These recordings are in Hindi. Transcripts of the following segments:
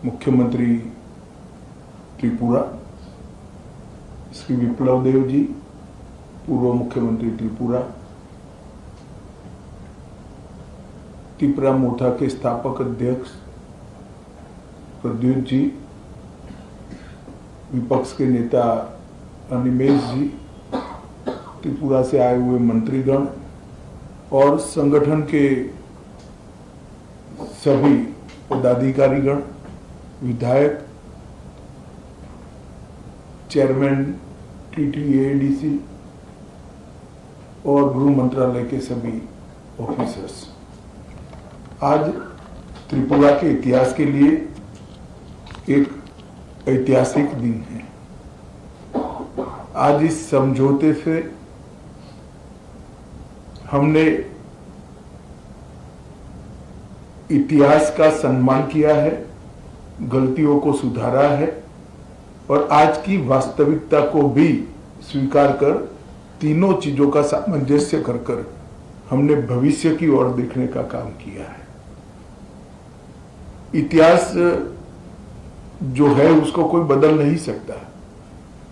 मुख्यमंत्री त्रिपुरा श्री विप्लव देव जी, पूर्व मुख्यमंत्री त्रिपुरा, त्रिपुरा मोर्चा के स्थापक अध्यक्ष प्रद्युत जी, विपक्ष के नेता अनिमेश जी, त्रिपुरा से आए हुए मंत्रीगण और संगठन के सभी पदाधिकारीगण, विधायक, चेयरमैन TTADC और गृह मंत्रालय के सभी ऑफिसर्स, आज त्रिपुरा के इतिहास के लिए एक ऐतिहासिक दिन है। आज इस समझौते से हमने इतिहास का सम्मान किया है, गलतियों को सुधारा है और आज की वास्तविकता को भी स्वीकार कर तीनों चीजों का सामंजस्य कर हमने भविष्य की ओर देखने का काम किया है। इतिहास जो है उसको कोई बदल नहीं सकता,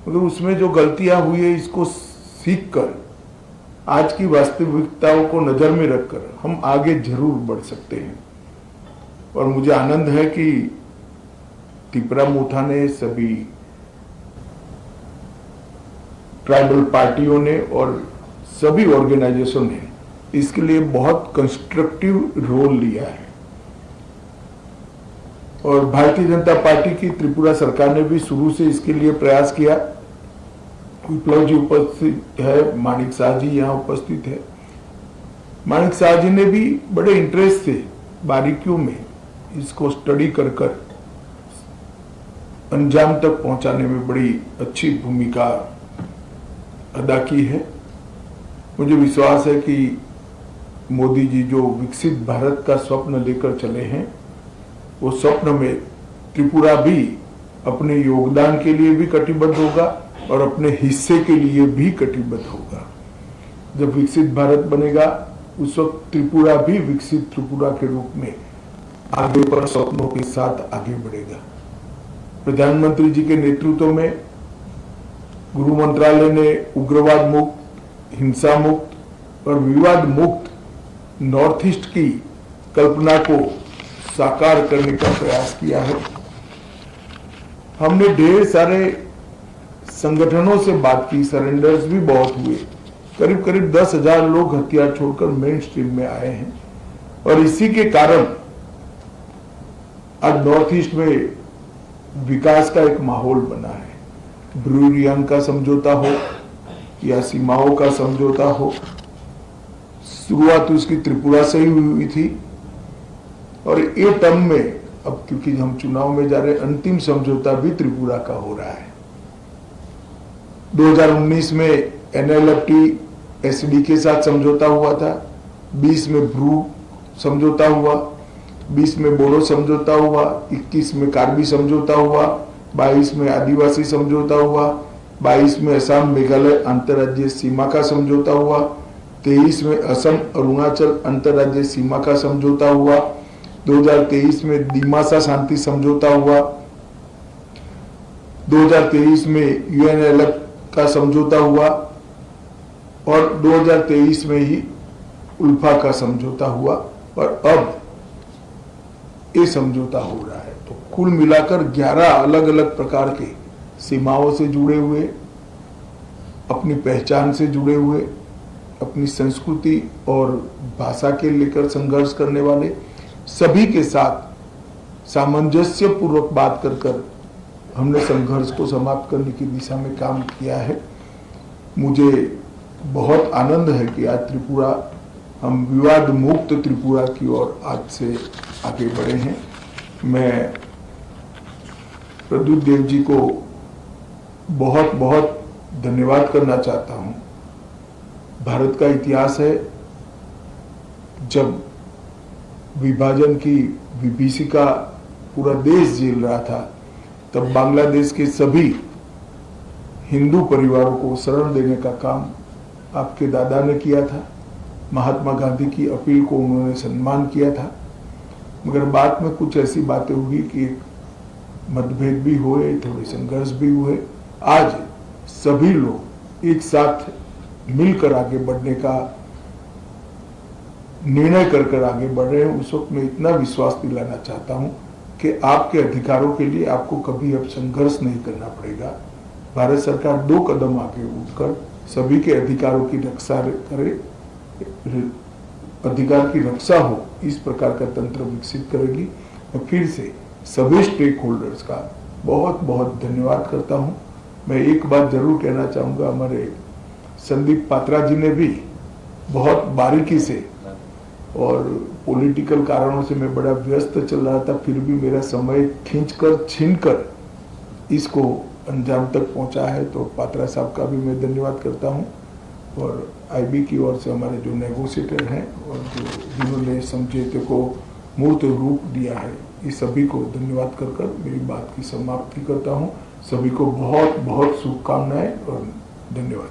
मगर उसमें जो गलतियां हुई है इसको सीखकर आज की वास्तविकताओं को नजर में रखकर हम आगे जरूर बढ़ सकते हैं। और मुझे आनंद है कि त्रिपुरा मोर्चा ने, सभी ट्राइबल पार्टियों ने और सभी ऑर्गेनाइजेशन ने इसके लिए बहुत कंस्ट्रक्टिव रोल लिया है। और भारतीय जनता पार्टी की त्रिपुरा सरकार ने भी शुरू से इसके लिए प्रयास किया। विप्लव जी उपस्थित है, माणिक शाह जी यहाँ उपस्थित है। माणिक शाह जी ने भी बड़े इंटरेस्ट से बारीकियों में इसको स्टडी कर अंजाम तक पहुंचाने में बड़ी अच्छी भूमिका अदा की है। मुझे विश्वास है कि मोदी जी जो विकसित भारत का स्वप्न लेकर चले हैं, वो स्वप्न में त्रिपुरा भी अपने योगदान के लिए भी कटिबद्ध होगा और अपने हिस्से के लिए भी कटिबद्ध होगा। जब विकसित भारत बनेगा उस वक्त त्रिपुरा भी विकसित त्रिपुरा के रूप में आगे पर स्वप्नों के साथ आगे बढ़ेगा। प्रधानमंत्री जी के नेतृत्व में गृह मंत्रालय ने उग्रवाद मुक्त, हिंसा मुक्त और विवाद मुक्त नॉर्थ ईस्ट की कल्पना को साकार करने का प्रयास किया है। हमने ढेर सारे संगठनों से बात की, सरेंडर्स भी बहुत हुए। करीब करीब 10,000 लोग हथियार छोड़कर मेन स्ट्रीम में आए हैं और इसी के कारण आज नॉर्थ ईस्ट में विकास का एक माहौल बना है। ब्रूरियांग का समझौता हो या सीमाओं का समझौता हो, शुरुआत उसकी त्रिपुरा से ही हुई थी और ये टर्म में अब क्योंकि हम चुनाव में जा रहे, अंतिम समझौता भी त्रिपुरा का हो रहा है। 2019 में NLFT SD के साथ समझौता हुआ था, 20 में ब्रू समझौता हुआ, 20 में बोडो समझौता हुआ, 21 में कार्बी समझौता हुआ, 22 में आदिवासी समझौता हुआ, 22 में असम मेघालय अंतर्राज्यीय सीमा का समझौता हुआ, 23 में असम अरुणाचल अंतर्राज्यीय सीमा का समझौता हुआ, 2023 में दिमासा शांति समझौता हुआ, 2023 में UNLF का समझौता हुआ और 2023 में ही उल्फा का समझौता हुआ और अब ये समझौता हो रहा है। तो कुल मिलाकर 11 अलग अलग प्रकार के सीमाओं से जुड़े हुए, अपनी पहचान से जुड़े हुए, अपनी संस्कृति और भाषा के लेकर संघर्ष करने वाले सभी के साथ सामंजस्य पूर्वक बात कर हमने संघर्ष को समाप्त करने की दिशा में काम किया है। मुझे बहुत आनंद है कि आज त्रिपुरा, हम विवाद मुक्त त्रिपुरा की ओर आज से आगे बढ़े हैं। मैं प्रद्युत देव जी को बहुत बहुत धन्यवाद करना चाहता हूं। भारत का इतिहास है, जब विभाजन की विभीषिका पूरा देश झेल रहा था, तब बांग्लादेश के सभी हिंदू परिवारों को शरण देने का काम आपके दादा ने किया था। महात्मा गांधी की अपील को उन्होंने सम्मान किया था, मगर बाद में कुछ ऐसी बातें हुई कि मतभेद भी हुए, थोड़े संघर्ष भी हुए। आज सभी लोग एक साथ मिलकर आगे बढ़ने का निर्णय कर आगे बढ़ रहे हैं। उस वक्त मैं इतना विश्वास दिलाना चाहता हूं कि आपके अधिकारों के लिए आपको कभी अब संघर्ष नहीं करना पड़ेगा। भारत सरकार 2 कदम आगे उठकर सभी के अधिकारों की रक्षा करे, अधिकार की रक्षा हो, इस प्रकार का तंत्र विकसित करेगी। मैं फिर से सभी स्टेक होल्डर्स का बहुत बहुत धन्यवाद करता हूं। मैं एक बात जरूर कहना चाहूंगा, हमारे संदीप पात्रा जी ने भी बहुत बारीकी से, और पॉलिटिकल कारणों से मैं बड़ा व्यस्त चल रहा था, फिर भी मेरा समय खींचकर छीनकर इसको अंजाम तक पहुंचा है, तो पात्रा साहब का भी मैं धन्यवाद करता हूं। और आईबी की ओर से हमारे जो नेगोशिएटर हैं और जिन्होंने समझौते को मूर्त रूप दिया है, इस सभी को धन्यवाद कर मेरी बात की समाप्ति करता हूं। सभी को बहुत बहुत शुभकामनाएं और धन्यवाद।